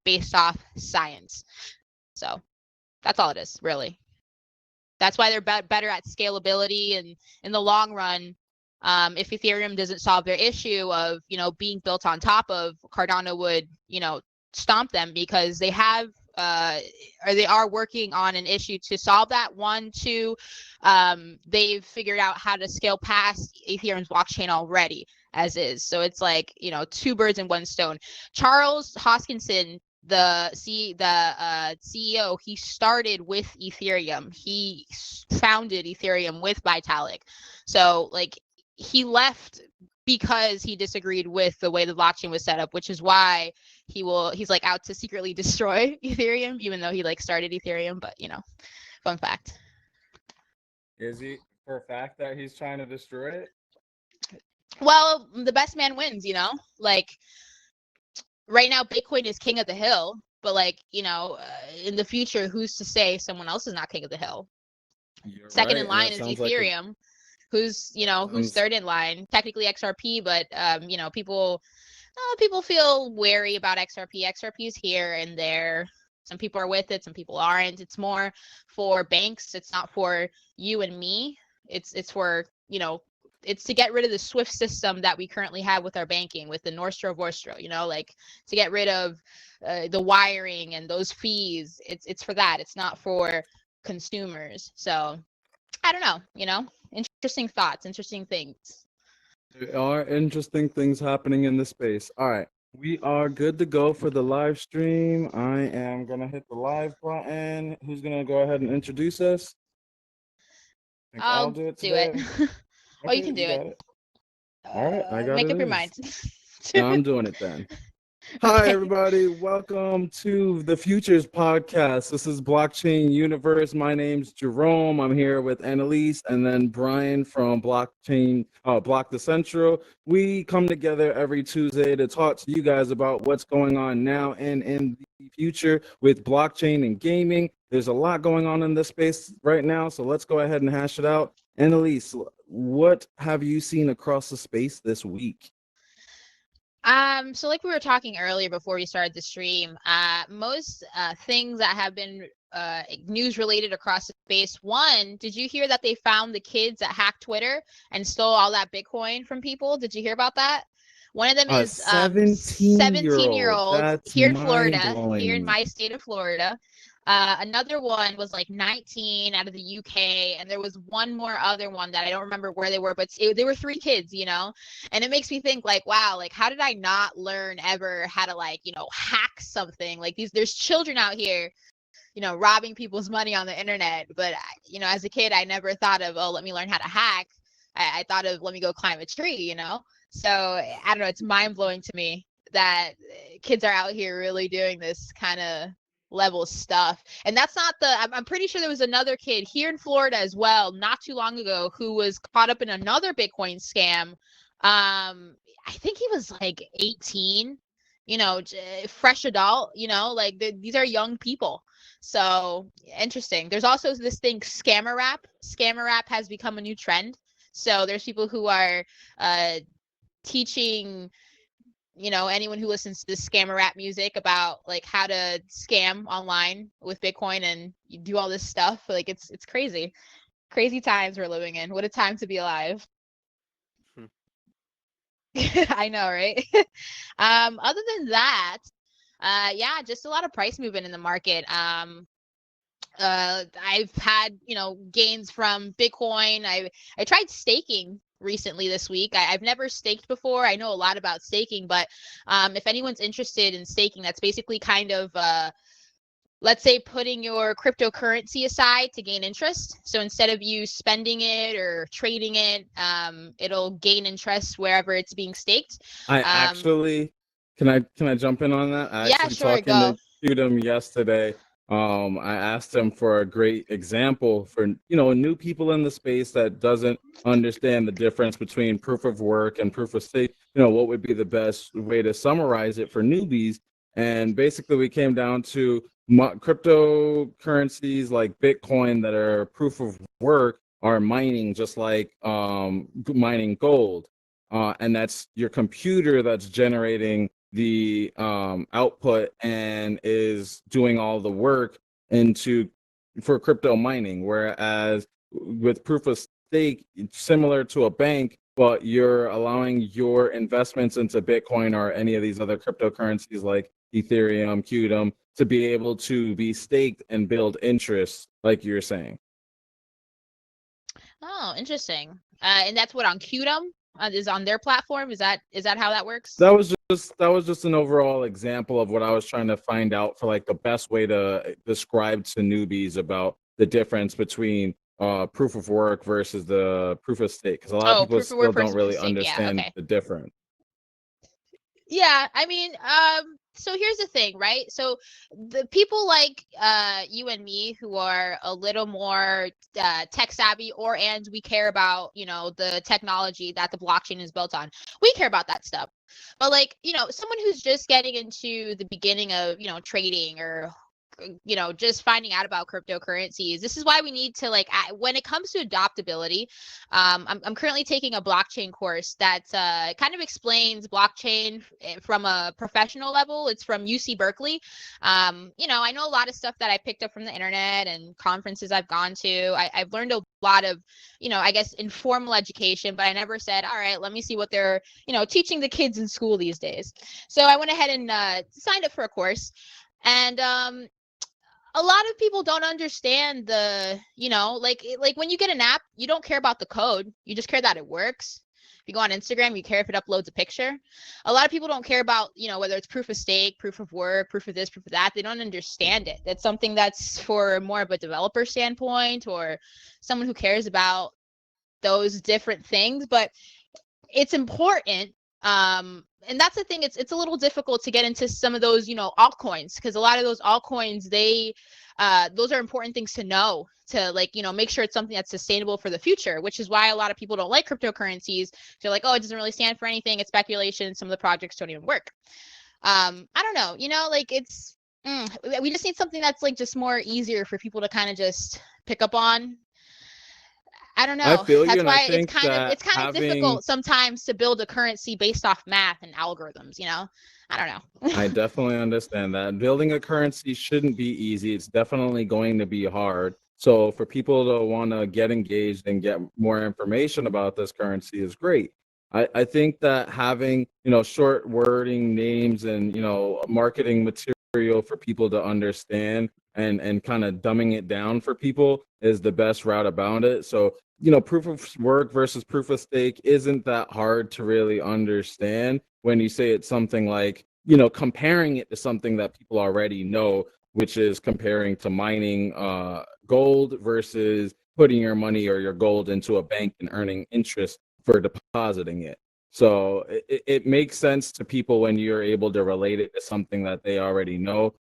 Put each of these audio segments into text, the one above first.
based off science. So that's all it is, really. That's why they're better at scalability, and in the long run, if Ethereum doesn't solve their issue of, being built on top of, Cardano would, stomp them, because they have or they are working on an issue to solve that. One, two, they've figured out how to scale past Ethereum's blockchain already as is. So it's like, two birds in one stone. Charles Hoskinson, the CEO, he started with Ethereum. He founded Ethereum with Vitalik. So like, he left because he disagreed with the way the blockchain was set up, which is why he's like out to secretly destroy Ethereum, even though he like started Ethereum. But fun fact. Is he for a fact that he's trying to destroy it? Well, the best man wins, like right now Bitcoin is king of the hill, but like, in the future, who's to say someone else is not king of the hill? You're Second right, in line is Ethereum. Who's third in line? Technically XRP, but people feel wary about XRP. XRP is here and there. Some people are with it, some people aren't. It's more for banks. It's not for you and me. It's for, it's to get rid of the SWIFT system that we currently have with our banking, with the Nostro Vostro, like to get rid of the wiring and those fees. It's for that. It's not for consumers. So I don't know, interesting thoughts, interesting things. There are interesting things happening in the space. All right, we are good to go for the live stream. I am going to hit the live button. Who's going to go ahead and introduce us? I'll do it today. Oh, you can do it. All right, I got Make it. up your mind. No, I'm doing it then. Hi, everybody. Welcome to the Futures Podcast. This is Blockchain Universe. My name's Jerome. I'm here with Annalise and then Brian from Block the Central. We come together every Tuesday to talk to you guys about what's going on now and in the future with blockchain and gaming. There's a lot going on in this space right now, so let's go ahead and hash it out. Annalise, what have you seen across the space this week? So like we were talking earlier before we started the stream, most things that have been news related across the space. One, did you hear that they found the kids that hacked Twitter and stole all that Bitcoin from people? Did you hear about that? One of them is 17-year-old here in Florida, here in my state of Florida. Another one was like 19 out of the UK, and there was one more other one that I don't remember where they were, but they were 3 kids, and it makes me think like, wow, like how did I not learn ever how to like, hack something? Like there's children out here, robbing people's money on the internet, but as a kid, I never thought of, oh, let me learn how to hack. I thought of, let me go climb a tree, So I don't know, it's mind blowing to me that kids are out here really doing this kind of level stuff. And that's not I'm pretty sure there was another kid here in Florida as well not too long ago who was caught up in another Bitcoin scam. I think he was like 18, fresh adult, like these are young people. So interesting. There's also this thing, scammer rap. Scammer rap has become a new trend. So there's people who are teaching anyone who listens to this scammer rap music about like how to scam online with Bitcoin and you do all this stuff. Like it's crazy times we're living in. What a time to be alive. I know, right? Other than that, yeah, just a lot of price movement in the market. I've had gains from Bitcoin. I tried staking recently this week. I've never staked before. I know a lot about staking, but if anyone's interested in staking, that's basically kind of let's say putting your cryptocurrency aside to gain interest. So instead of you spending it or trading it, it'll gain interest wherever it's being staked. I actually can I jump in on that? I yeah, sure, go. To Shootem yesterday. I asked him for a great example for new people in the space that doesn't understand the difference between proof of work and proof of stake. What would be the best way to summarize it for newbies? And basically, we came down to cryptocurrencies like Bitcoin that are proof of work are mining, just like mining gold, and that's your computer that's generating the output and is doing all the work into for crypto mining, whereas with proof of stake, it's similar to a bank, but you're allowing your investments into Bitcoin or any of these other cryptocurrencies like Ethereum, Qtum to be able to be staked and build interest, like you're saying. Oh, interesting. And that's what on Qtum is on their platform. Is that how that works? That was just an overall example of what I was trying to find out for like the best way to describe to newbies about the difference between proof of work versus the proof of stake, because a lot of people Proof of work still don't versus proof of really stake. Yeah, understand okay. the difference. Yeah, I mean, so here's the thing, right? So the people like you and me who are a little more tech savvy, and we care about, the technology that the blockchain is built on. We care about that stuff. But like, someone who's just getting into the beginning of, trading or just finding out about cryptocurrencies. This is why we need to when it comes to adoptability, I'm currently taking a blockchain course that kind of explains blockchain from a professional level. It's from UC Berkeley. I know a lot of stuff that I picked up from the internet and conferences I've gone to. I've learned a lot of, I guess, informal education, but I never said, all right, let me see what they're, teaching the kids in school these days. So I went ahead and signed up for a course. And a lot of people don't understand the, like when you get an app, you don't care about the code. You just care that it works. If you go on Instagram, you care if it uploads a picture. A lot of people don't care about, whether it's proof of stake, proof of work, proof of this, proof of that. They don't understand it. That's something that's for more of a developer standpoint or someone who cares about those different things. But it's important. And that's the thing, it's a little difficult to get into some of those, altcoins, because a lot of those altcoins, those are important things to know to make sure it's something that's sustainable for the future, which is why a lot of people don't like cryptocurrencies. They're like, oh, it doesn't really stand for anything, it's speculation, some of the projects don't even work. I don't know, it's we just need something that's just more easier for people to kind of just pick up on. I don't know. I feel you, That's and I why think that it's kind of difficult sometimes to build a currency based off math and algorithms, I don't know. I definitely understand that. Building a currency shouldn't be easy. It's definitely going to be hard. So for people to want to get engaged and get more information about this currency is great. I think that having, short wording names and, marketing material for people to understand and kind of dumbing it down for people is the best route about it. So, proof of work versus proof of stake isn't that hard to really understand when you say it's something like, comparing it to something that people already know, which is comparing to mining gold versus putting your money or your gold into a bank and earning interest for depositing it. So it makes sense to people when you're able to relate it to something that they already know.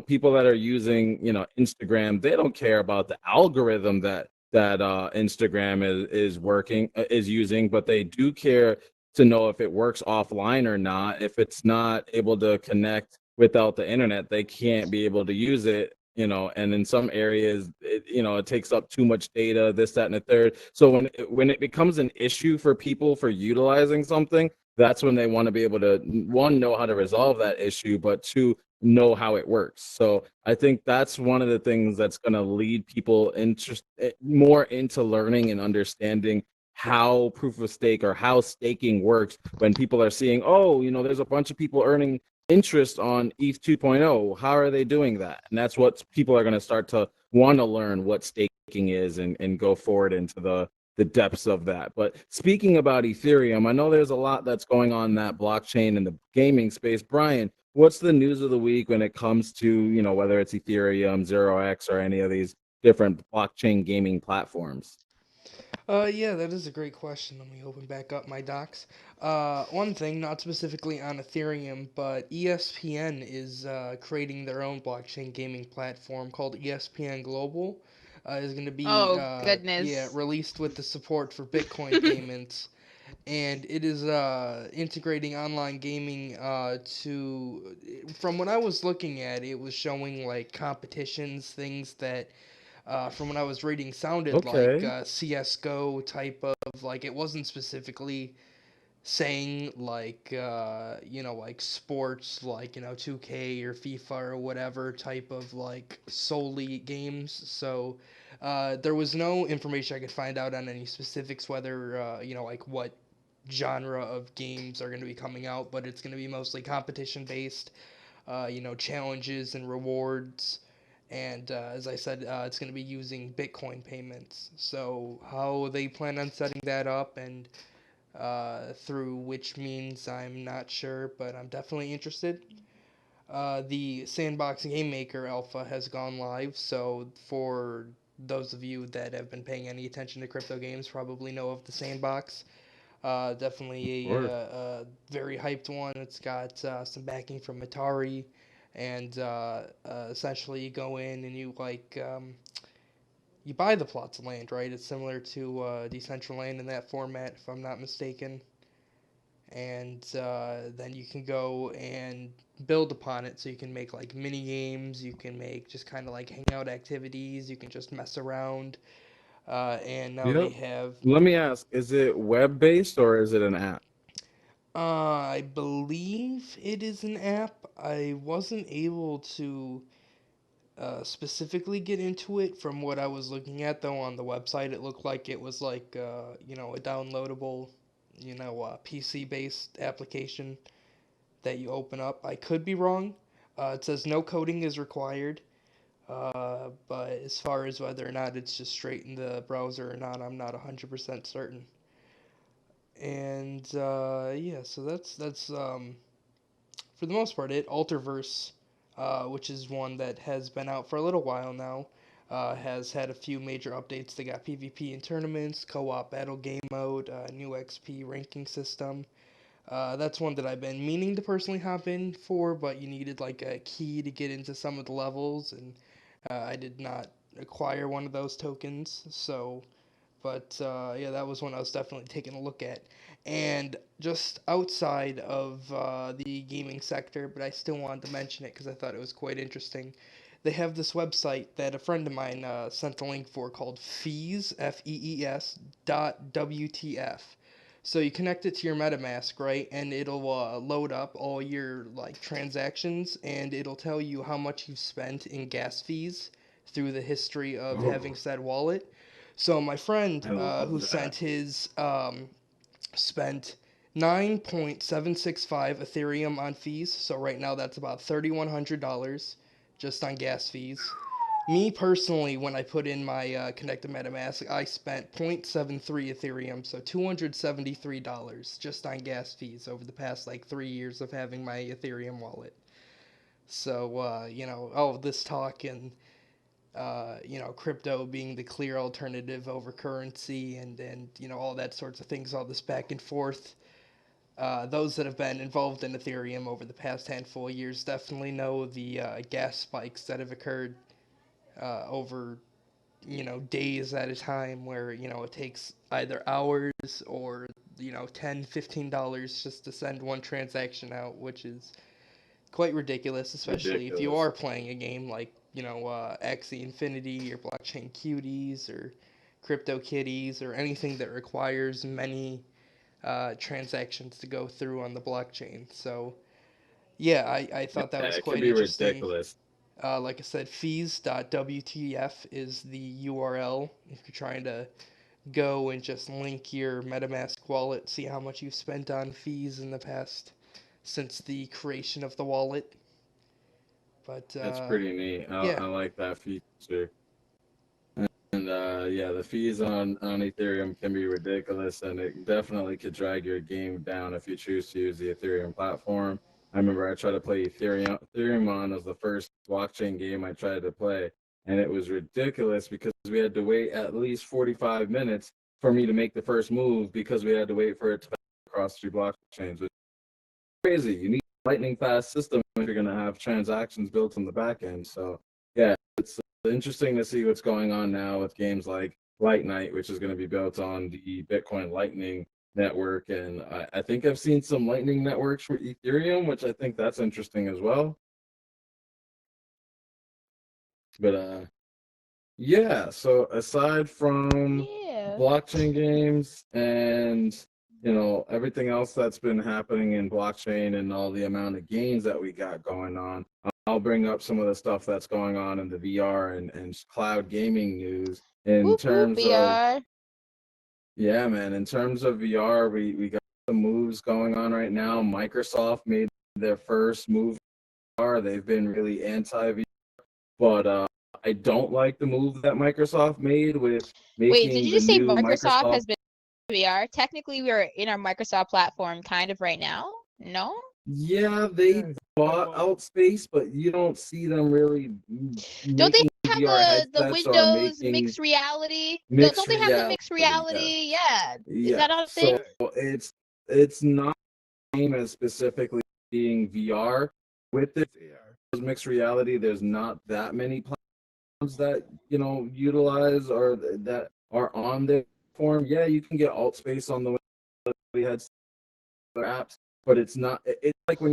People that are using, Instagram, they don't care about the algorithm that Instagram is using, but they do care to know if it works offline or not. If it's not able to connect without the internet, they can't be able to use it. And in some areas, it takes up too much data, this, that, and the third. So when it becomes an issue for people for utilizing something, that's when they want to be able to, one, know how to resolve that issue, but two, know how it works. So I think that's one of the things that's going to lead people more into learning and understanding how proof of stake or how staking works when people are seeing, oh, there's a bunch of people earning interest on ETH 2.0. How are they doing that? And that's what people are going to start to want to learn what staking is and go forward into the depths of that. But speaking about Ethereum, I know there's a lot that's going on in that blockchain and the gaming space. Brian, what's the news of the week when it comes to, whether it's Ethereum, 0x, or any of these different blockchain gaming platforms? Yeah, that is a great question. Let me open back up my docs. One thing, not specifically on Ethereum, but ESPN is creating their own blockchain gaming platform called ESPN Global. Is going to be Oh goodness. released with the support for Bitcoin payments, and it is integrating online gaming to. From what I was looking at, it was showing like competitions, things that from what I was reading, sounded like Okay. CS:GO type of like it wasn't specifically saying like like sports, like 2K or FIFA or whatever type of like solely games. So there was no information I could find out on any specifics, whether like what genre of games are going to be coming out, but it's going to be mostly competition based, challenges and rewards. And as I said, it's going to be using Bitcoin payments. So how they plan on setting that up and through which means I'm not sure, but I'm definitely interested. The Sandbox Game Maker alpha has gone live, so for those of you that have been paying any attention to crypto games, probably know of the Sandbox. Definitely a very hyped one. It's got some backing from Atari, and essentially you go in and you buy the plots of land, right? It's similar to Decentraland in that format, if I'm not mistaken. And then you can go and build upon it. So you can make like mini games. You can make just kind of like hangout activities. You can just mess around. And now they Yep. have. Let me ask, is it web-based or is it an app? I believe it is an app. I wasn't able to specifically get into it from what I was looking at, though, on the website. It looked like it was like, a downloadable, PC based application that you open up. I could be wrong. It says no coding is required, but as far as whether or not it's just straight in the browser or not, I'm not 100% certain. And yeah, so that's for the most part it. Alterverse, which is one that has been out for a little while now, has had a few major updates. They got PvP in tournaments, co-op battle game mode, new XP ranking system. That's one that I've been meaning to personally hop in for, but you needed like a key to get into some of the levels, and I did not acquire one of those tokens. So, but yeah, that was one I was definitely taking a look at. And just outside of the gaming sector, but I still wanted to mention it because I thought it was quite interesting. They have this website that a friend of mine sent a link for called Fees, Fees .wtf. So you connect it to your MetaMask, right, and it'll load up all your like transactions, and it'll tell you how much you've spent in gas fees through the history of having said wallet. So my friend I love who that. sent his spent 9.765 Ethereum on fees. So right now that's about $3,100 just on gas fees. Me personally, when I put in my connected MetaMask, I spent 0.73 Ethereum, so $273 just on gas fees over the past like 3 years of having my Ethereum wallet. So all this talk and crypto being the clear alternative over currency and all that sorts of things, all this back and forth. Those that have been involved in Ethereum over the past handful of years definitely know the gas spikes that have occurred over days at a time where it takes either hours or $10-15 just to send one transaction out, which is quite ridiculous, especially if you Ridiculous. are playing a game like Axie Infinity or Blockchain Cuties or Crypto Kitties or anything that requires many transactions to go through on the blockchain. So yeah, I thought that Yeah, was it can quite be interesting. ridiculous. Like I said, fees.wtf is the URL if you're trying to go and just link your MetaMask wallet, see how much you've spent on fees in the past since the creation of the wallet. But That's pretty neat. yeah, I like that feature. And yeah, the fees on Ethereum can be ridiculous, and it definitely could drag your game down if you choose to use the Ethereum platform. I remember I tried to play Ethereum on as the first blockchain game I tried to play, and it was ridiculous because we had to wait at least 45 minutes for me to make the first move because we had to wait for it to cross three blockchains. Which is crazy. You need a lightning fast system if you're gonna have transactions built on the back end. So yeah, it's interesting to see what's going on now with games like Light Night, which is going to be built on the Bitcoin Lightning network. And I think I've seen some Lightning networks for Ethereum, which I think that's interesting as well. But yeah, so aside from Yeah. blockchain games and everything else that's been happening in blockchain and all the amount of gains that we got going on, I'll bring up some of the stuff that's going on in the VR and cloud gaming news in terms of, yeah, man, in terms of VR, we got some moves going on right now. Microsoft made their first move in VR. They've been really anti-VR, but I don't like the move that Microsoft made with making Wait, did you the just say new Microsoft has been VR? Technically, we're in our Microsoft platform kind of right now. No? Yeah, they bought Outspace, but you don't see them really Don't they making have VR the headsets or Windows making mixed reality? mixed Don't they have the mixed reality. reality? Yeah. Is Yeah. that not a thing? So it's not the same as specifically being VR. With this mixed reality, there's not that many platforms that utilize or that are on their form. Yeah, you can get Altspace on the headset apps, but it's not. It's like when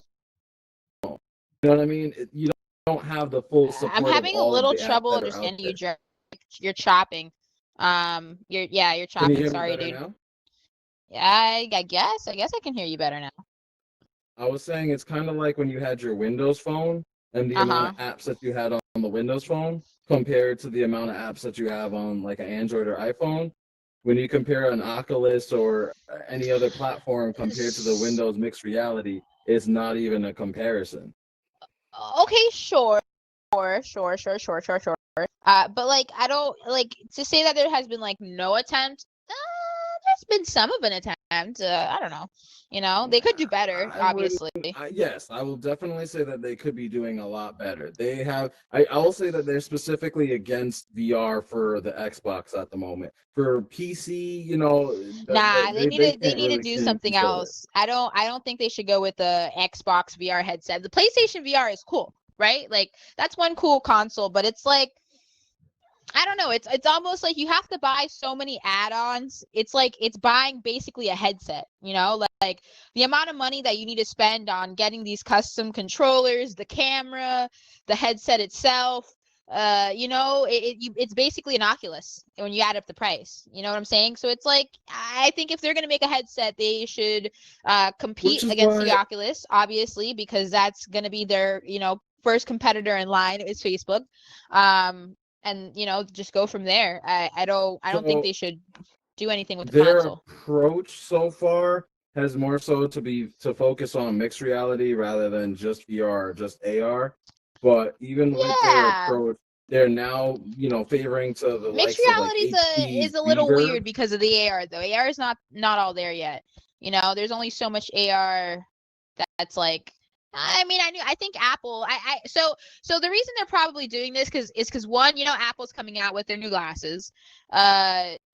you know what I mean. You don't have the full support. I'm having of all a little of the trouble apps understanding you, Jer. You're chopping. You're chopping. Can you hear Sorry, me better dude. now? Yeah, I guess I can hear you better now. I was saying it's kind of like when you had your Windows phone and the amount of apps that you had on the Windows phone compared to the amount of apps that you have on like an Android or iPhone. When you compare an Oculus or any other platform compared to the Windows mixed reality, it's not even a comparison. Okay, sure. But like, I don't like to say that there has been like no attempt. There's been some of an attempt. I don't know. They could do better, obviously. Yes, I will definitely say that they could be doing a lot better. They have. I will say that they're specifically against VR for the Xbox at the moment. For PC, Nah, they need to do something else. I don't think they should go with the Xbox VR headset. The PlayStation VR is cool, right? Like that's one cool console, but it's like I don't know. It's almost like you have to buy so many add-ons. It's like it's buying basically a headset, like the amount of money that you need to spend on getting these custom controllers, the camera, the headset itself. It's basically an Oculus when you add up the price. You know what I'm saying? So it's like I think if they're gonna make a headset, they should compete against the Oculus, obviously, because that's gonna be their first competitor in line is Facebook. And just go from there. I don't think they should do anything with the console. Their approach so far has more so to focus on mixed reality rather than just VR or just AR. But even with their approach, they're now favoring to the mixed reality is a little weird because of the AR though. AR is not all there yet. There's only so much AR that's like I think Apple. So the reason they're probably doing this is because one, Apple's coming out with their new glasses.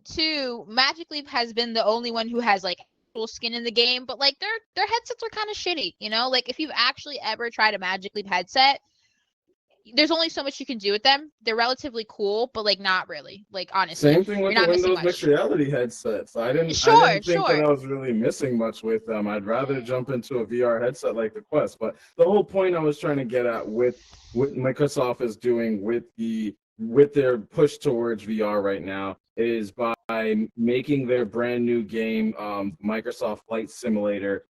Two, Magic Leap has been the only one who has like actual skin in the game, but like their headsets are kind of shitty. Like if you've actually ever tried a Magic Leap headset, there's only so much you can do with them. They're relatively cool, but like not really. Like honestly, same thing with the Windows mixed reality headsets. I didn't think that I was really missing much with them. I'd rather jump into a VR headset like the Quest. But the whole point I was trying to get at with what Microsoft is doing with their push towards VR right now is by making their brand new game, Microsoft Flight Simulator,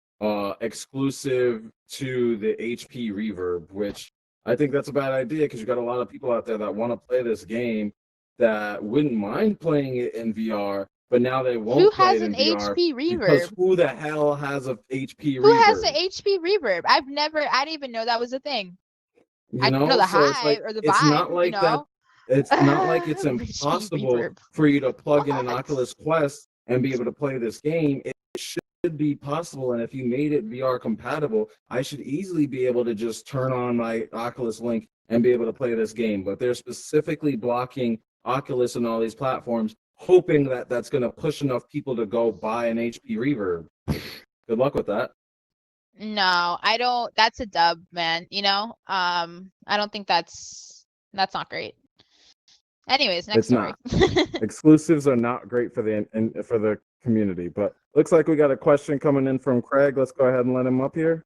exclusive to the HP Reverb, which I think that's a bad idea because you got a lot of people out there that want to play this game that wouldn't mind playing it in VR, but now they won't play it in VR HP Reverb? Because who the hell has a HP Reverb? Who has an HP Reverb? I didn't even know that was a thing. I know the Hive or the Vive. It's not like that. It's not like it's impossible for you to plug in an Oculus Quest and be able to play this game. It should be possible, and if you made it VR compatible, I should easily be able to just turn on my Oculus Link and be able to play this game. But they're specifically blocking Oculus and all these platforms, hoping that that's going to push enough people to go buy an HP Reverb. Good luck with that. No, I don't. That's a dub, man. I don't think that's not great. Anyways, next story. Exclusives are not great for the community, but looks like we got a question coming in from Craig. Let's go ahead and let him up here.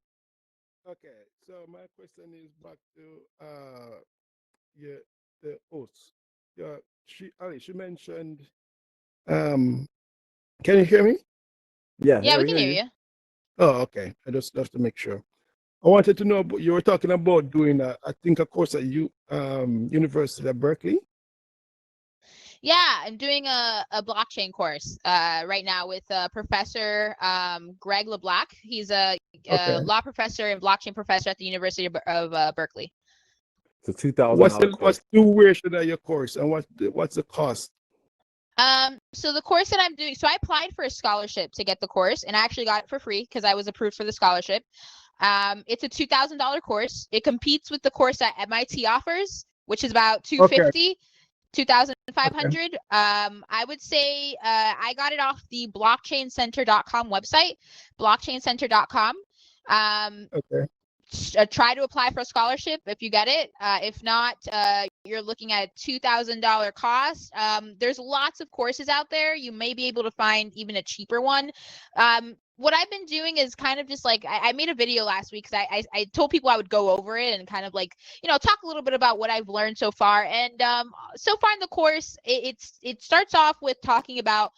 Okay, so my question is back to the host. She mentioned. Can you hear me? Yeah, we can hear you. Oh, okay. I just have to make sure. I wanted to know, you were talking about doing, I think, a course at University of Berkeley. Yeah, I'm doing a blockchain course right now with Professor Greg LeBlanc. He's a law professor and blockchain professor at the University of Berkeley. It's a $2,000 course. What's the duration of your course, and what's the cost? So the course that I'm doing, so I applied for a scholarship to get the course, and I actually got it for free because I was approved for the scholarship. It's a $2,000 course. It competes with the course that MIT offers, which is about $250. Okay. 2,500. Okay. I would say I got it off the blockchaincenter.com website, blockchaincenter.com. Okay. Try to apply for a scholarship if you get it. If not, you're looking at a $2,000 cost. There's lots of courses out there. You may be able to find even a cheaper one. What I've been doing is kind of just like, I made a video last week because I told people I would go over it and kind of like, talk a little bit about what I've learned so far. And so far in the course, it starts off with talking about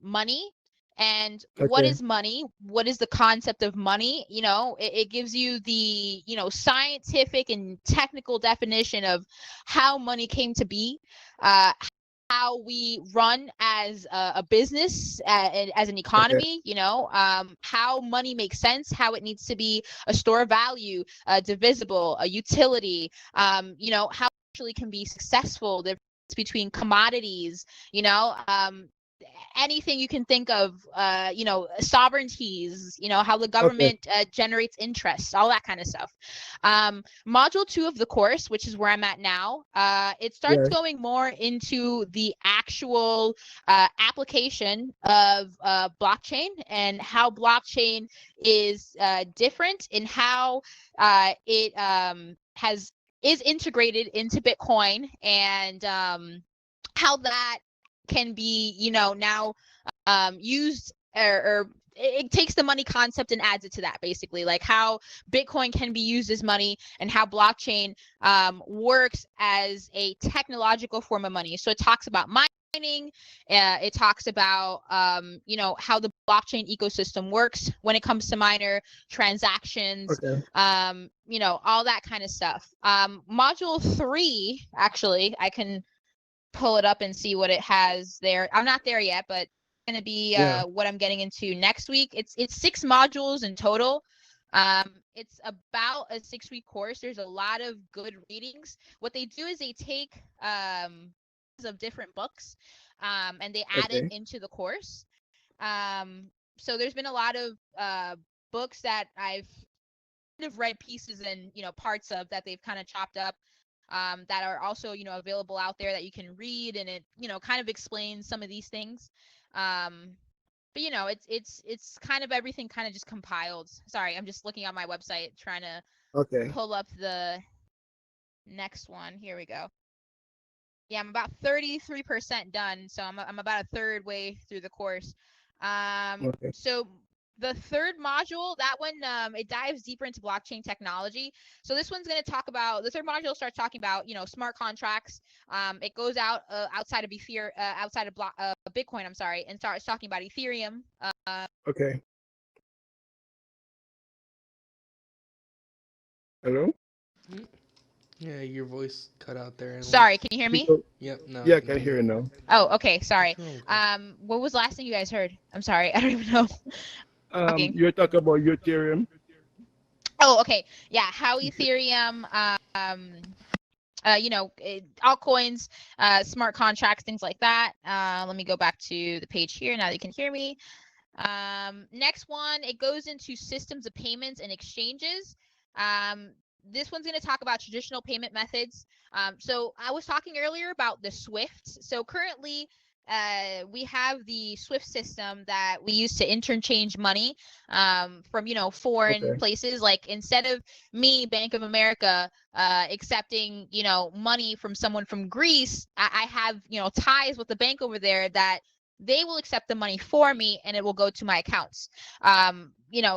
money. And okay. What is money? What is the concept of money? It gives you the, scientific and technical definition of how money came to be, how we run as a business, as an economy, okay. How money makes sense, how it needs to be a store of value, divisible, a utility, how it actually can be successful, the difference between commodities, anything you can think of, sovereignties, how the government okay. Generates interest, all that kind of stuff. Module 2 of the course, which is where I'm at now, it starts going more into the actual application of blockchain and how blockchain is different in how it is integrated into Bitcoin, and how that can be, now used, or it takes the money concept and adds it to that, basically, like how Bitcoin can be used as money and how blockchain works as a technological form of money. So it talks about mining, it talks about, how the blockchain ecosystem works when it comes to miner transactions, okay. All that kind of stuff. Module 3, actually, I can pull it up and see what it has there. I'm not there yet, but it's going to be what I'm getting into next week. It's 6 modules in total. It's about a 6-week course. There's a lot of good readings. What they do is they take of different books, and they add it into the course. So there's been a lot of books that I've kind of read pieces and parts of that they've kind of chopped up, that are also available out there that you can read, and it kind of explains some of these things. But it's kind of everything kind of just compiled. Sorry, I'm just looking on my website trying to pull up the next one. Here we go. Yeah, I'm about 33% done, so I'm about a third way through the course. So the third module, that one, it dives deeper into blockchain technology. So this one's going to talk about, the third module starts talking about, smart contracts. It goes out outside of Bitcoin, and starts talking about Ethereum. Okay. Hello? Yeah, your voice cut out there. Sorry, can you hear me? Yep. No. Yeah, I can hear you now. Oh, okay. Sorry. What was the last thing you guys heard? I'm sorry. I don't even know. You're talking about Ethereum. Oh, okay. Yeah, how Ethereum, altcoins, smart contracts, things like that. Let me go back to the page here now that you can hear me. Next one, it goes into systems of payments and exchanges. This one's going to talk about traditional payment methods. So I was talking earlier about the SWIFT. So currently, we have the SWIFT system that we use to interchange money from foreign places. Like, instead of me, Bank of America, accepting money from someone from Greece, I have ties with the bank over there that they will accept the money for me and it will go to my accounts.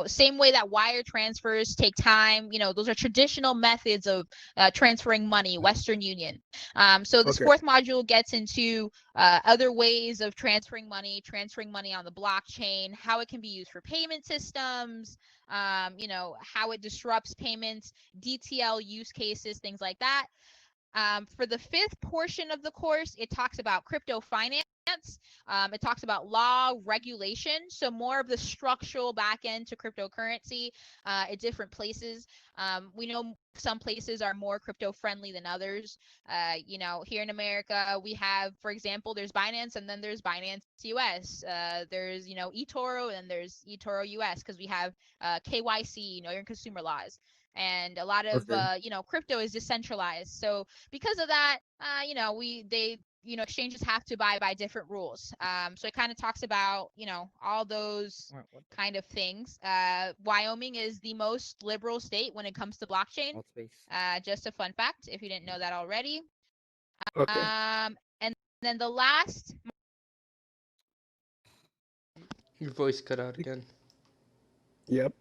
Same way that wire transfers take time. Those are traditional methods of transferring money, Western Union. So this fourth module gets into other ways of transferring money on the blockchain, how it can be used for payment systems, how it disrupts payments, DTL use cases, things like that. For the fifth portion of the course, it talks about crypto finance. It talks about law, regulation, so more of the structural back end to cryptocurrency at different places. We know some places are more crypto friendly than others. Here in America, we have, for example, there's Binance and then there's Binance US. There's, eToro and there's eToro US because we have KYC, your consumer laws. And a lot of crypto is decentralized. So because of that, exchanges have to abide by different rules. So it kind of talks about, all those kind of things. Wyoming is the most liberal state when it comes to blockchain. Just a fun fact, if you didn't know that already. And then the last. Your voice cut out again. Yep.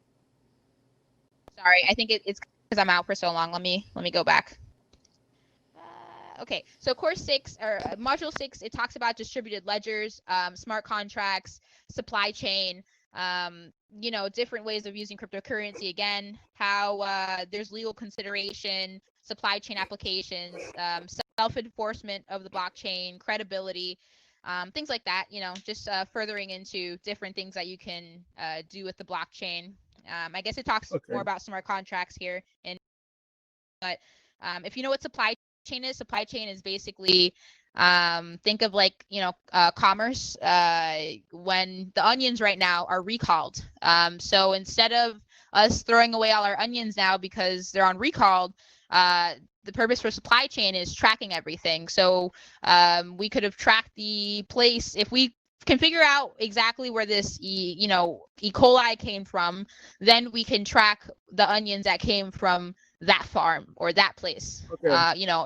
Sorry, I think it's because I'm out for so long. Let me go back. Okay, so course 6 or module 6, it talks about distributed ledgers, smart contracts, supply chain, different ways of using cryptocurrency. Again, how there's legal consideration, supply chain applications, self-enforcement of the blockchain, credibility, things like that. Just furthering into different things that you can do with the blockchain. I guess it talks more about smart contracts here, but if you know what supply chain is basically think of like commerce when the onions right now are recalled. So instead of us throwing away all our onions now because they're on recalled, the purpose for supply chain is tracking everything. So we could have tracked the place if we can figure out exactly where this E. coli came from, then we can track the onions that came from that farm or that place.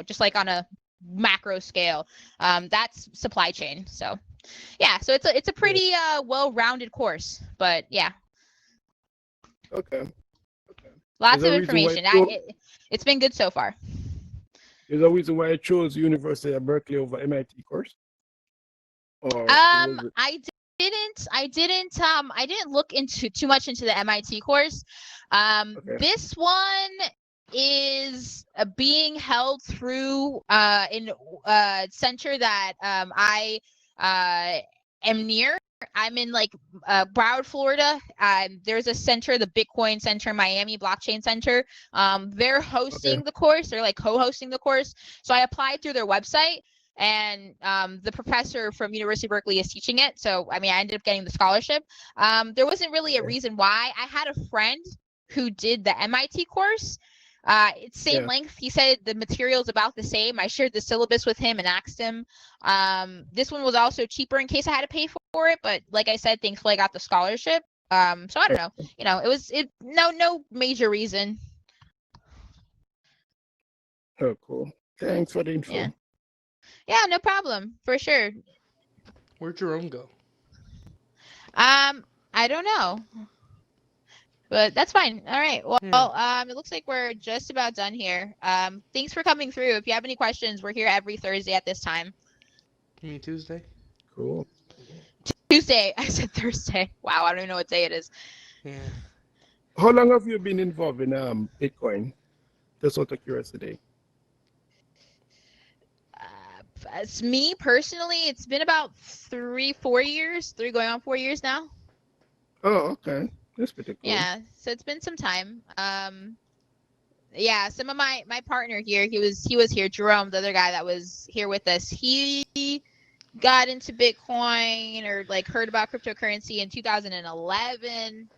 Just like on a macro scale. That's supply chain. So yeah, so it's a pretty well-rounded course, but yeah. Okay. Lots of information. It's been good so far. There's a reason why I chose University of Berkeley over MIT course. I didn't look into too much into the MIT course. This one is being held through in a center that I am near. I'm in Broward, Florida. There's a center, the Bitcoin Center, Miami Blockchain Center. They're hosting the course. They're co-hosting the course. So I applied through their website. And the professor from University of Berkeley is teaching it. So, I ended up getting the scholarship. There wasn't really a reason why. I had a friend who did the MIT course. It's same length. He said the material's about the same. I shared the syllabus with him and asked him. This one was also cheaper in case I had to pay for it. But like I said, thankfully I got the scholarship. So I don't know. It was no major reason. Oh, cool. Thanks for the info. Yeah, no problem. For sure. Where'd Jerome go? I don't know. But that's fine. All right. Well, it looks like we're just about done here. Thanks for coming through. If you have any questions, we're here every Thursday at this time. You mean Tuesday? Cool. Tuesday. I said Thursday. Wow, I don't even know what day it is. Yeah. How long have you been involved in Bitcoin? Just out of curiosity. As me personally, it's been about 4 years, going on 4 years now. Oh, okay. That's pretty cool. Yeah, so it's been some time. Yeah, some of my partner here, he was here, Jerome, the other guy that was here with us. He got into Bitcoin or heard about cryptocurrency in 2011.